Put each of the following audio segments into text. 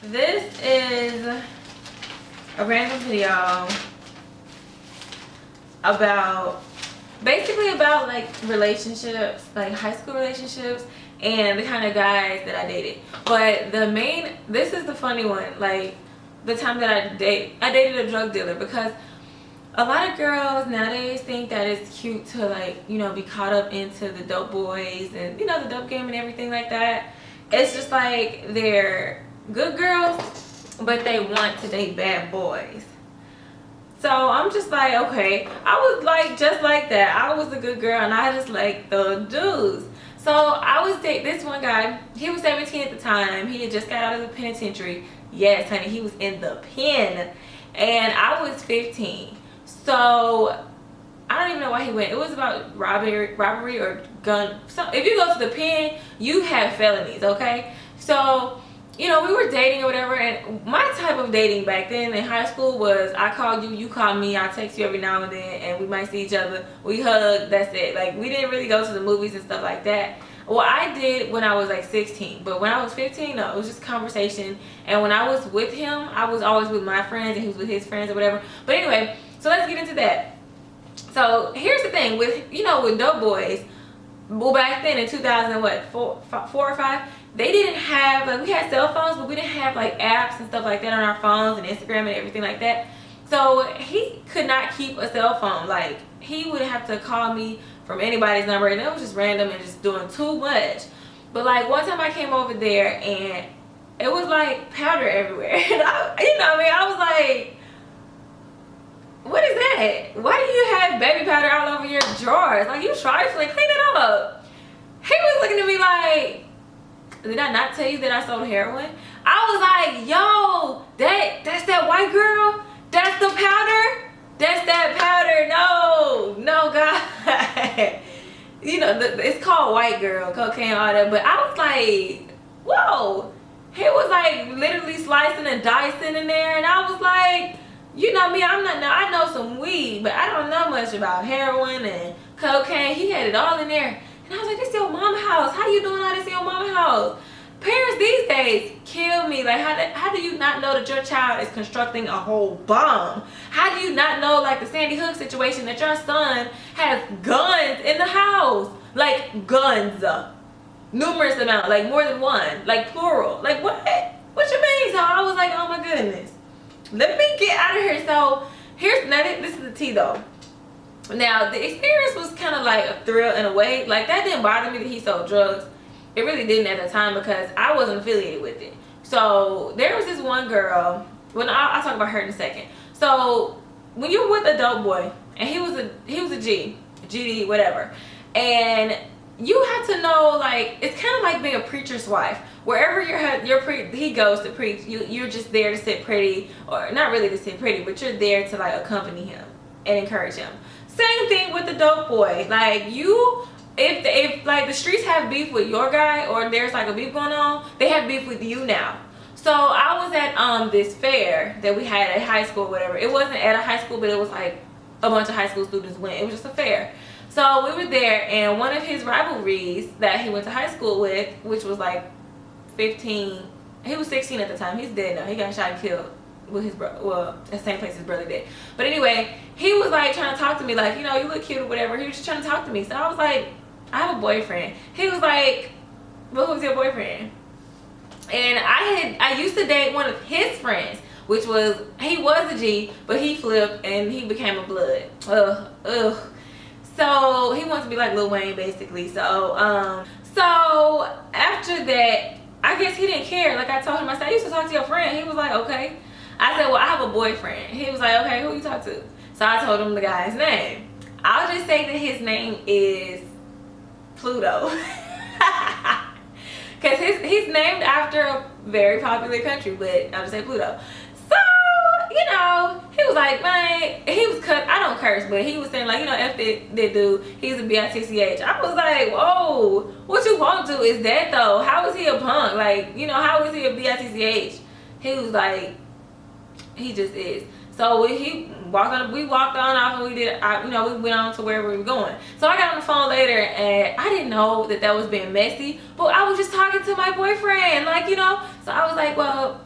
This is a random video about basically about like relationships, like high school relationships, and the kind of guys that I dated. But this is the funny one, like the time that I dated a drug dealer, because a lot of girls nowadays think that it's cute to, like, you know, be caught up into the dope boys and, you know, the dope game and everything like that. It's just like they're good girls, but they want to date bad boys. So I'm just like, okay, I was like just like that. I was a good girl and I just like the dudes. So I was dating this one guy. He was 17 at the time. He had just got out of the penitentiary. Yes, honey, he was in the pen. And I was 15. So I don't even know why he went. It was about robbery or gun. So if you go to the pen, you have felonies, okay? So, you know, we were dating or whatever, and my type of dating back then in high school was I called you, you called me, I text you every now and then, and we might see each other, we hug, that's it. Like, we didn't really go to the movies and stuff like that. Well, I did when I was like 16, but when I was 15, no, it was just conversation. And when I was with him, I was always with my friends and he was with his friends or whatever. But anyway, so let's get into that. So here's the thing with, you know, with dope boys, well, back then in 2000, what, four or five, they didn't have, like, we had cell phones, but we didn't have like apps and stuff like that on our phones and Instagram and everything like that. So he could not keep a cell phone. Like, he would have to call me from anybody's number, and it was just random and just doing too much. But like one time I came over there and it was like powder everywhere. And you know what I mean? I was like, what is that? Why do you have baby powder all over your drawers? Like, you trifling, clean it up. He was looking at me like, did I not tell you that I sold heroin? I was like, yo, that's that white girl? That's the powder? That's that powder? No, God. You know, it's called white girl, cocaine, all that. But I was like, whoa. He was like literally slicing and dicing in there. And I was like, you know me, I know some weed, but I don't know much about heroin and cocaine. He had it all in there. And I was like, this your mama house. How you doing all this in your mama house? Parents these days kill me. Like, how do you not know that your child is constructing a whole bomb? How do you not know, like, the Sandy Hook situation, that your son has guns in the house? Like, guns. Numerous amount. Like, more than one. Like, plural. Like, what? What you mean? So I was like, oh my goodness. Let me get out of here. So, this is the tea, though. Now, the experience was kind of like a thrill in a way. Like, that didn't bother me that he sold drugs. It really didn't at the time because I wasn't affiliated with it. So there was this one girl. Well, I'll talk about her in a second. So when you're with a dope boy, and he was a GD, whatever, and you have to know, like, it's kind of like being a preacher's wife. Wherever he goes to preach, you're just there to sit pretty, or not really to sit pretty, but you're there to, like, accompany him and encourage him. Same thing with the dope boy. Like, if like the streets have beef with your guy, or there's like a beef going on, they have beef with you now. So I was at this fair that we had at high school or whatever. It wasn't at a high school, but it was like a bunch of high school students went. It was just a fair. So we were there, and one of his rivalries that he went to high school with, which was like 15, he was 16 at the time. He's dead now. He got shot and killed with his brother, well, the same place his brother did. But anyway, he was like trying to talk to me, like, you know, you look cute or whatever. He was just trying to talk to me. So I was like, I have a boyfriend. He was like, well, who's your boyfriend? And I used to date one of his friends, which was, he was a G, but he flipped and he became a blood. Ugh. So he wants to be like Lil Wayne, basically. So after that, I guess he didn't care. Like, I told him, I said, I used to talk to your friend. He was like, okay. I said, well, I have a boyfriend. He was like, okay, who you talk to? So I told him the guy's name. I'll just say that his name is Pluto. Because he's named after a very popular country, but I'll just say Pluto. So, you know, he was like, man, he was cut. I don't curse, but he was saying, like, you know, F that dude, he's a bitch. I was like, whoa, what you won't do is that, though. How is he a punk? Like, you know, how is he a bitch? He was like, he just is. So we walked on off, and we went on to wherever we were going. So I got on the phone later, and I didn't know that was being messy, but I was just talking to my boyfriend, like, you know. So I was like, well,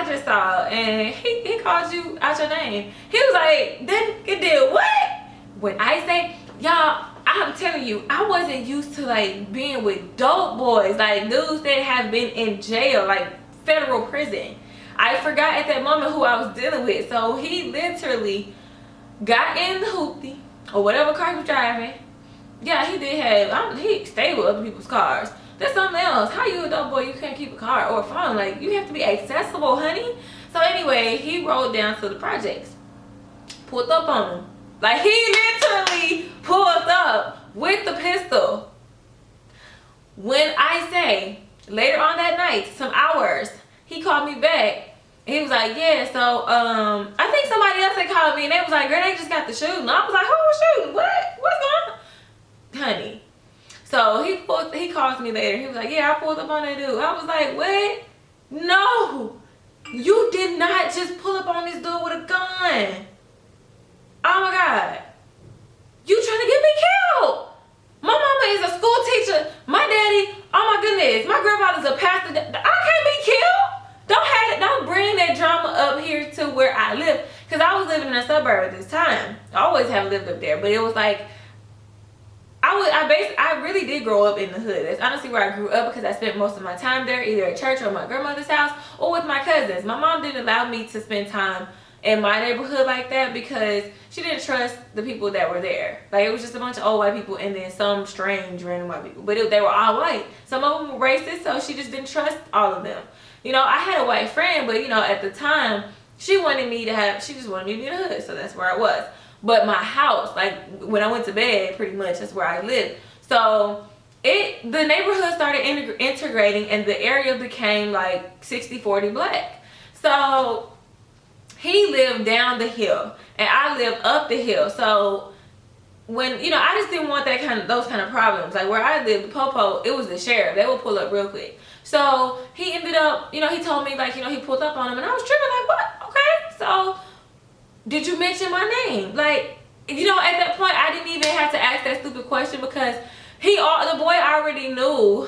I just saw, and he called you out your name. He was like, then it did what? When I say, y'all, I'm telling you, I wasn't used to like being with dope boys, like dudes that have been in jail, like federal prison. I forgot at that moment who I was dealing with. So he literally got in the hoopty or whatever car he was driving. Yeah, he did have, he stayed with other people's cars. That's something else. How you a dope boy, you can't keep a car or a phone? Like, you have to be accessible, honey. So anyway, he rolled down to the projects, pulled up on him. Like, he literally pulled up with the pistol. When I say, later on that night, some hours, he called me back. And he was like, yeah, so, I think somebody else had called me. And they was like, girl, they just got the shooting. I was like, who was shooting? What? What's going on? Honey. So, he calls me later. He was like, yeah, I pulled up on that dude. I was like, what? No. You did not just pull up on this dude with a gun. Oh my God. You trying to get me killed. My mama is a school teacher. My daddy, oh my goodness. My grandfather's a pastor. I can't be killed. Don't bring that drama up here to where I live. Because I was living in a suburb at this time. I always have lived up there. But it was like, I really did grow up in the hood. That's honestly where I grew up because I spent most of my time there, either at church or my grandmother's house or with my cousins. My mom didn't allow me to spend time in my neighborhood like that because she didn't trust the people that were there. Like, it was just a bunch of old white people and then some strange random white people. But they were all white. Some of them were racist, so she just didn't trust all of them. You know, I had a white friend, but you know, at the time, she just wanted me to be in the hood, so that's where I was. But my house, like when I went to bed, pretty much that's where I lived. So the neighborhood started integrating and the area became like 60-40 black. So he lived down the hill and I lived up the hill. So when, you know, I just didn't want those kind of problems. Like where I lived, the Popo, it was the sheriff. They would pull up real quick. So he ended up, you know, he told me like, you know, he pulled up on him and I was tripping like, what? Okay. So did you mention my name? Like, you know, at that point, I didn't even have to ask that stupid question because the boy already knew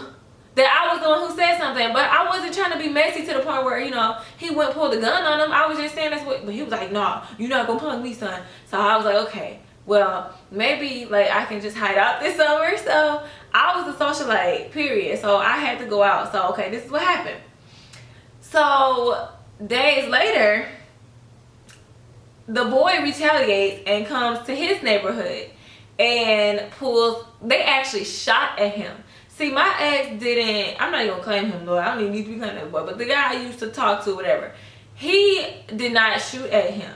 that I was the one who said something. But I wasn't trying to be messy to the point where, you know, he went and pulled a gun on him. I was just saying that's what, but he was like, no, you're not going to punk me, son. So I was like, okay, well, maybe, like, I can just hide out this summer. So I was a socialite, period. So I had to go out. So, okay, this is what happened. So days later, the boy retaliates and comes to his neighborhood and they actually shot at him. See, my ex didn't, I'm not even gonna claim him though, I don't even need to be claiming that boy, but the guy I used to talk to, whatever, he did not shoot at him.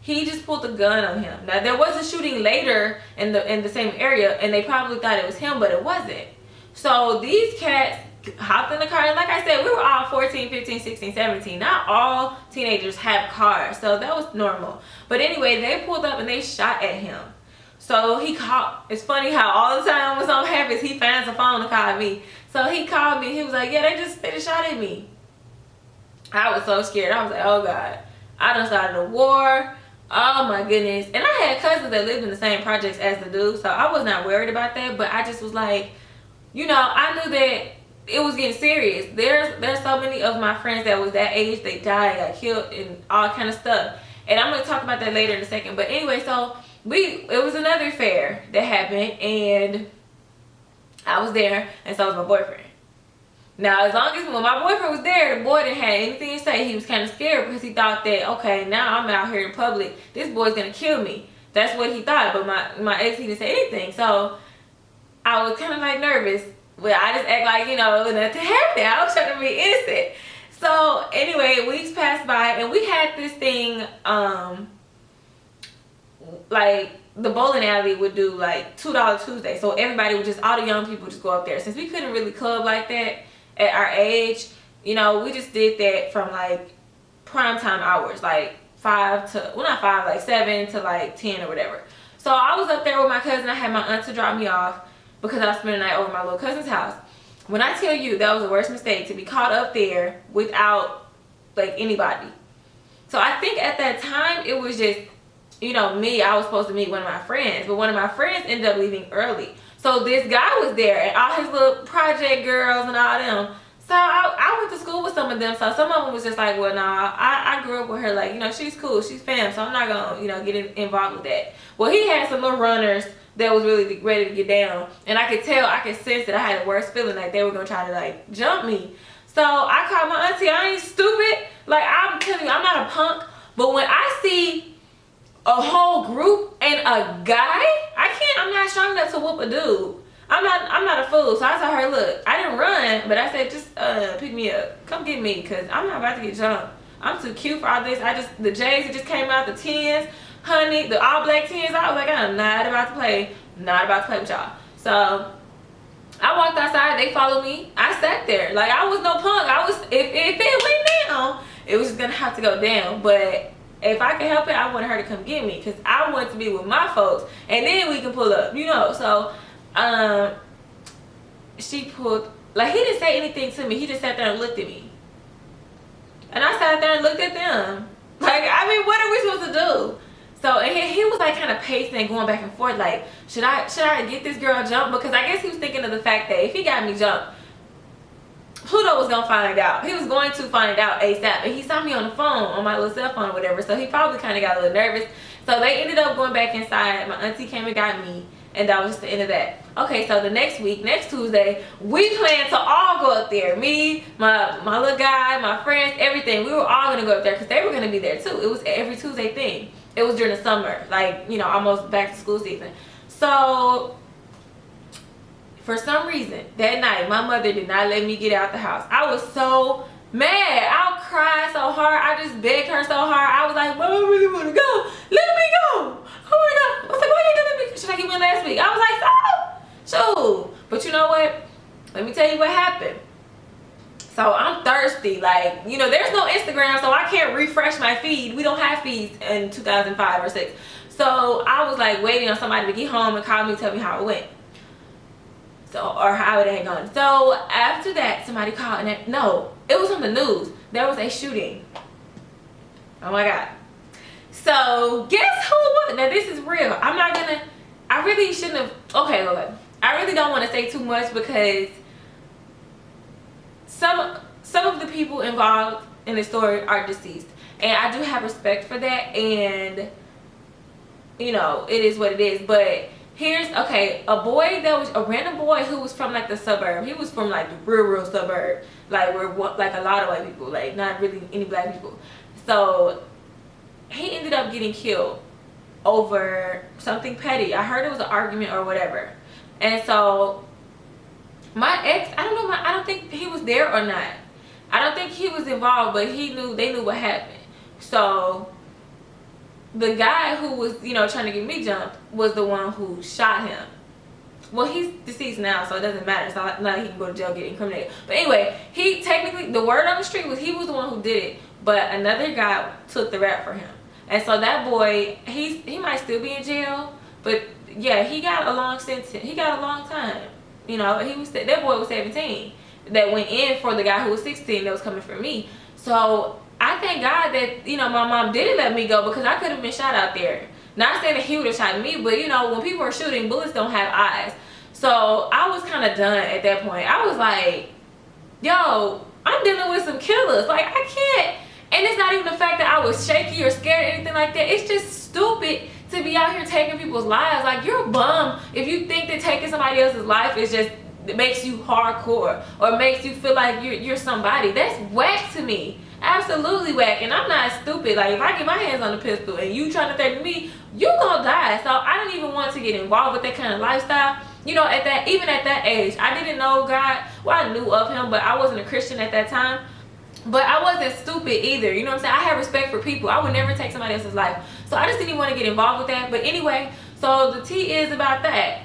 He just pulled the gun on him. Now, there was a shooting later in the same area and they probably thought it was him, but it wasn't. So these cats hopped in the car, and like I said, we were all 14, 15, 16, 17. Not all teenagers have cars, so that was normal. But anyway, they pulled up and they shot at him. So he called. It's funny how all the time when something happens, he finds a phone to call me. So he called me. He was like, yeah, they just shot at me. I was so scared. I was like, oh God, I done started a war. Oh my goodness. And I had cousins that lived in the same projects as the dude, so I was not worried about that. But I just was like, you know, I knew that it was getting serious. There's so many of my friends that was that age, they died, got killed, and all kind of stuff. And I'm gonna talk about that later in a second. But anyway, so it was another fair that happened, and I was there, and so was my boyfriend. Now, as long as when my boyfriend was there, the boy didn't have anything to say. He was kind of scared because he thought that, okay, now I'm out here in public, this boy's gonna kill me. That's what he thought. But my ex, he didn't say anything, so I was kind of like nervous. Well, I just act like, you know, nothing happened. I was trying to be innocent. So anyway, weeks passed by and we had this thing, like the bowling alley would do like $2 Tuesday. So everybody would all the young people just go up there. Since we couldn't really club like that at our age, you know, we just did that from like prime time hours, like 7 to like 10 or whatever. So I was up there with my cousin. I had my aunt to drop me off because I was spending the night over at my little cousin's house. When I tell you that was the worst mistake, to be caught up there without like anybody. So I think at that time it was just, you know, me. I was supposed to meet one of my friends, but one of my friends ended up leaving early. So this guy was there and all his little project girls and all them. So I went to school with some of them. So some of them was just like, well, nah, I grew up with her. Like, you know, she's cool, she's fam. So I'm not gonna, you know, get involved with that. Well, he had some little runners that was really ready to get down, and I could tell, I could sense that I had the worst feeling, like they were gonna try to like jump me. So I called my auntie. I ain't stupid. Like, I'm telling you, I'm not a punk. But when I see a whole group and a guy, I'm not strong enough to whoop a dude. I'm not a fool. So I told her, look, I didn't run, but I said, just pick me up. Come get me, because I'm not about to get jumped. I'm too cute for all this. The J's that just came out, the 10s, honey, the all black 10s, I was like, I'm not about to play. Not about to play with y'all. So I walked outside, they followed me. I sat there. Like, I was no punk. If it went down, it was just gonna have to go down. But if I could help it, I wanted her to come get me, because I want to be with my folks, and then we can pull up, you know. So she pulled, like, he didn't say anything to me. He just sat there and looked at me, and I sat there and looked at them. Like, I mean, what are we supposed to do? So, and he was like kind of pacing and going back and forth, like, should I get this girl jumped? Because I guess he was thinking of the fact that if he got me jumped, Pluto was gonna find out. He was going to find out ASAP, and he saw me on the phone, on my little cell phone or whatever, so he probably kind of got a little nervous. So they ended up going back inside. My auntie came and got me, and that was just the end of that. Okay, so the next week, next Tuesday, we planned to all go up there. Me, my little guy, my friends, everything. We were all gonna go up there because they were gonna be there too. It was every Tuesday thing. It was during the summer, like, you know, almost back to school season. So for some reason, that night, my mother did not let me get out the house. I was so mad. I cried so hard. I just begged her so hard. I was like, Mom, I really want to go. Let me go. Oh my God. I was like, why you gonna let me? She's like, you went last week. I was like, so. But you know what? Let me tell you what happened. So I'm thirsty. Like, you know, there's no Instagram, so I can't refresh my feed. We don't have feeds in 2005 or 6. So I was like waiting on somebody to get home and call me and tell me how it went. So, or how it had gone. So after that, somebody called, and no, it was on the news. There was a shooting. Oh my God. So guess who it was? Now this is real. I really shouldn't have, okay. I really don't want to say too much, because some of the people involved in the story are deceased, and I do have respect for that, and you know, it is what it is. But here's, okay, a random boy who was from like the suburb. He was from like the real suburb, like where like a lot of white people, like not really any black people. So he ended up getting killed over something petty. I heard it was an argument or whatever. And so my ex, I don't think he was there or not. I don't think he was involved, but they knew what happened. So the guy who was, you know, trying to get me jumped was the one who shot him. Well, he's deceased now, so it doesn't matter. It's not like he can go to jail, get incriminated. But anyway, he technically, the word on the street was he was the one who did it, but another guy took the rap for him. And so that boy, he might still be in jail, but yeah, he got a long sentence. He got a long time. You know, that boy was 17 that went in for the guy who was 16 that was coming for me. So I thank God that, you know, my mom didn't let me go, because I could have been shot out there. Not saying that he would have shot me, but you know, when people are shooting, bullets don't have eyes. So I was kind of done at that point. I was like, yo, I'm dealing with some killers. Like, I can't. And it's not even the fact that I was shaky or scared or anything like that. It's just stupid to be out here taking people's lives. Like, you're a bum if you think that taking somebody else's life is just, it makes you hardcore or makes you feel like you're somebody. That's whack to me. Absolutely whack. And I'm not stupid. Like, if I get my hands on the pistol and you trying to threaten me, you gonna die. So I don't even want to get involved with that kind of lifestyle. You know, even at that age, I didn't know God. Well, I knew of him, but I wasn't a Christian at that time. But I wasn't stupid either. You know what I'm saying? I have respect for people. I would never take somebody else's life. So I just didn't want to get involved with that. But anyway, so the tea is about that.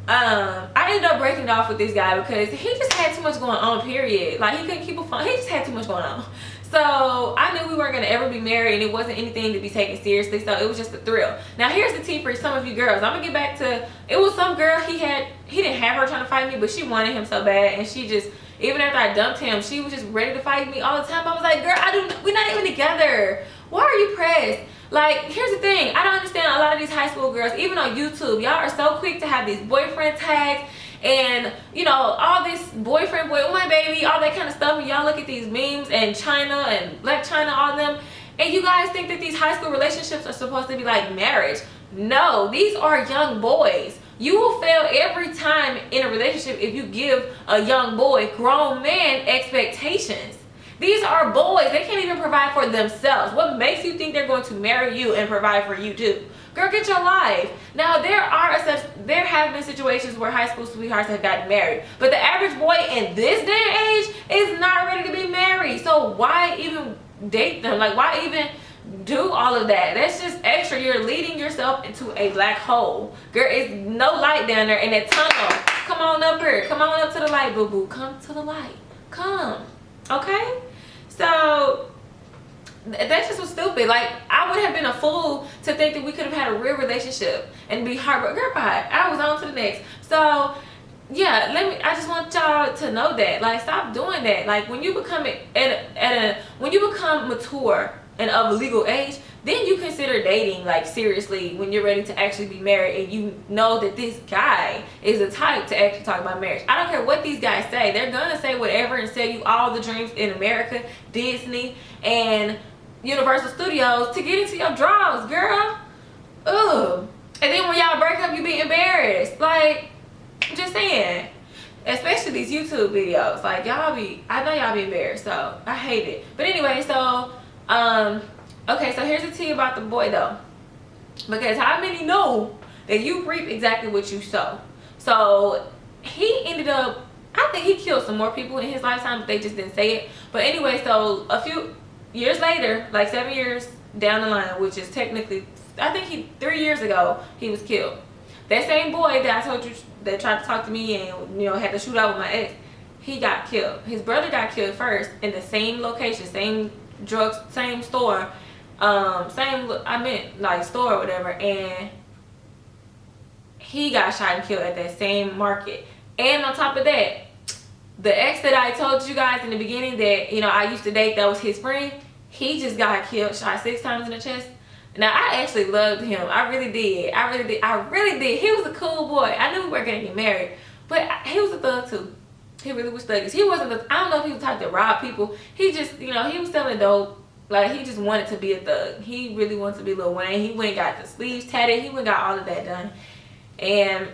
I ended up breaking it off with this guy because he just had too much going on, period. Like, he couldn't keep a phone. He just had too much going on. So I knew we weren't going to ever be married, and it wasn't anything to be taken seriously. So it was just a thrill. Now here's the tea for some of you girls. I'm going to get back to, it was some girl he didn't have her trying to fight me, but she wanted him so bad. And she just, even after I dumped him, she was just ready to fight me all the time. I was like, girl, we're not even together. Why are you pressed? Like, here's the thing. I don't understand a lot of these high school girls, even on YouTube, y'all are so quick to have these boyfriend tags and you know, all this boyfriend, boy, oh my baby, all that kind of stuff. And y'all look at these memes and China and Black China, all of them, and you guys think that these high school relationships are supposed to be like marriage. No, these are young boys. You will fail every time in a relationship if you give a young boy, grown man, expectations. These are boys. They can't even provide for themselves. What makes you think they're going to marry you and provide for you too? Girl, get your life. Now, there have been situations where high school sweethearts have gotten married, but the average boy in this day and age is not ready to be married. So why even date them? Like, why even do all of that? That's just extra. You're leading yourself into a black hole. Girl, it's no light down there in that tunnel. Come on up here. Come on up to the light, boo-boo. Come to the light. Come. Okay? So that's just so stupid. Like, I would have been a fool to think that we could have had a real relationship and be heartbroken. Girl, bye. I was on to the next. So yeah, I just want y'all to know that. Like, stop doing that. Like, when you become when you become mature and of legal age, then you consider dating, like, seriously, when you're ready to actually be married and you know that this guy is the type to actually talk about marriage. I don't care what these guys say. They're gonna say whatever and sell you all the dreams in America, Disney, and Universal Studios to get into your drawers, girl. Ugh. And then when y'all break up, you be embarrassed. Like, I'm just saying. Especially these YouTube videos. Like, I know y'all be embarrassed, so I hate it. But anyway, so okay, so here's the tea about the boy though, because how many know that you reap exactly what you sow? So he ended up, I think he killed some more people in his lifetime, but they just didn't say it. But anyway, so a few years later, like 7 years down the line, which is technically, I think 3 years ago, he was killed. That same boy that I told you that tried to talk to me and, you know, had to shoot out with my ex, he got killed. His brother got killed first in the same location, same drugs, same store, store or whatever, and he got shot and killed at that same market. And on top of that, the ex that I told you guys in the beginning that, you know, I used to date, that was his friend, he just got killed, shot 6 times in the chest. Now, I actually loved him. I really did. I really did. He was a cool boy. I knew we weren't gonna get married, but he was a thug too. He really was thuggish. He wasn't I don't know if he was the type to rob people. He just, you know, he was selling dope. Like, he just wanted to be a thug. He really wanted to be Lil Wayne. He went and got the sleeves tatted. He went and got all of that done. And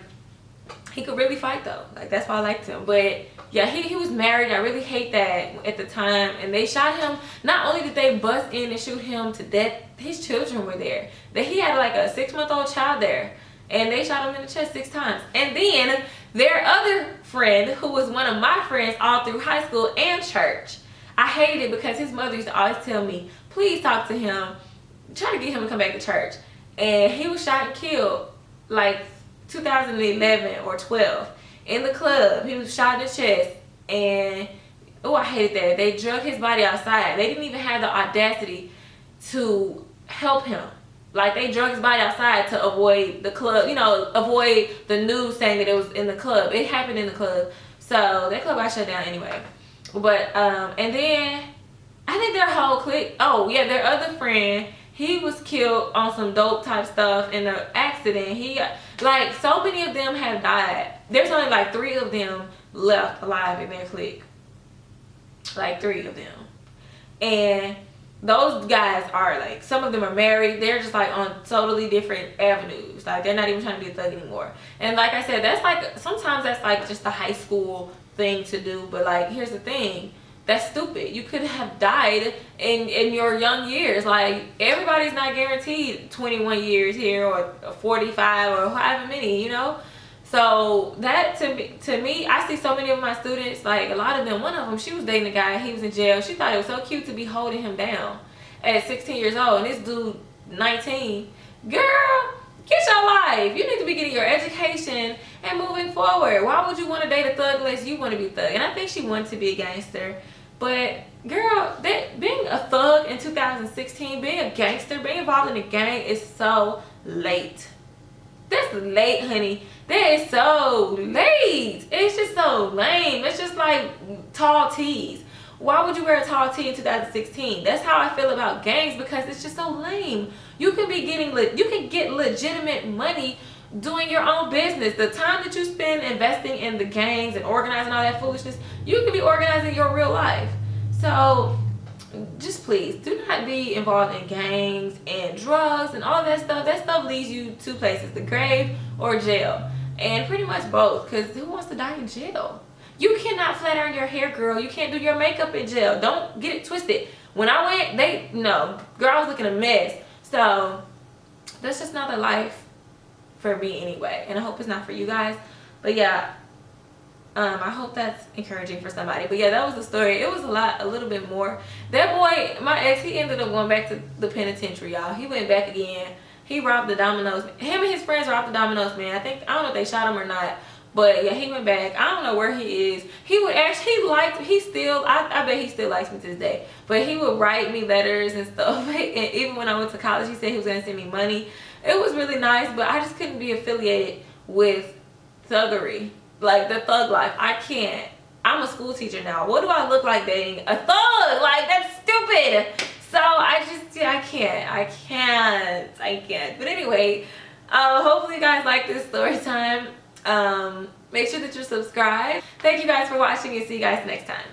he could really fight though. Like, that's why I liked him. But yeah, he was married. I really hate that at the time. And they shot him. Not only did they bust in and shoot him to death, his children were there. That he had like a 6-month-old child there. And they shot him in the chest 6 times. And then their other friend, who was one of my friends all through high school and church, I hated it because his mother used to always tell me, please talk to him, try to get him to come back to church. And he was shot and killed like 2011 or 12 in the club. He was shot in the chest, and oh, I hated that. They drug his body outside. They didn't even have the audacity to help him. Like, they drug his body outside to avoid the club, you know, avoid the news saying that it was in the club. It happened in the club. So that club got shut down anyway. But and then I think their whole clique, oh yeah, their other friend, he was killed on some dope type stuff in an accident. He got, like, so many of them have died. There's only like 3 of them left alive in their clique. Like 3 of them. And those guys are like, some of them are married. They're just like on totally different avenues. Like, they're not even trying to be a thug anymore. And like I said, that's like, sometimes that's like just a high school thing to do. But like, here's the thing. That's stupid. You could have died in your young years. Like, everybody's not guaranteed 21 years here or 45 or however many, you know? So that, to me, I see so many of my students, like a lot of them, one of them, she was dating a guy, he was in jail. She thought it was so cute to be holding him down at 16 years old. And this dude, 19. Girl, get your life. You need to be getting your education and moving forward. Why would you want to date a thug unless you want to be a thug? And I think she wanted to be a gangster. But girl, being a thug in 2016, being a gangster, being involved in a gang is so late. That's late, honey. That is so late. It's just so lame. It's just like tall tees. Why would you wear a tall tee in 2016? That's how I feel about gangs, because it's just so lame. You can be getting you can get legitimate money doing your own business. The time that you spend investing in the gangs and organizing all that foolishness, you could be organizing your real life. So just please do not be involved in gangs and drugs and all that stuff. That stuff leads you two places: the grave or jail. And pretty much both, because who wants to die in jail? You cannot flat iron your hair, girl. You can't do your makeup in jail. Don't get it twisted. When I went, girl, I was looking a mess. So that's just not the life for me anyway, and I hope it's not for you guys. But yeah, I hope that's encouraging for somebody. But yeah, that was the story. It was a little bit more. That boy, my ex, he ended up going back to the penitentiary, y'all. He went back again. He robbed the Domino's. Him and his friends robbed the Domino's man. I don't know if they shot him or not. But yeah, he went back. I don't know where he is. He would actually, I bet he still likes me to this day. But he would write me letters and stuff. And even when I went to college, he said he was going to send me money. It was really nice, but I just couldn't be affiliated with thuggery. Like the thug life. I can't. I'm a school teacher now. What do I look like dating a thug? Like, that's stupid. So I can't. But anyway, hopefully you guys like this story time. Make sure that you're subscribed. Thank you guys for watching, and see you guys next time.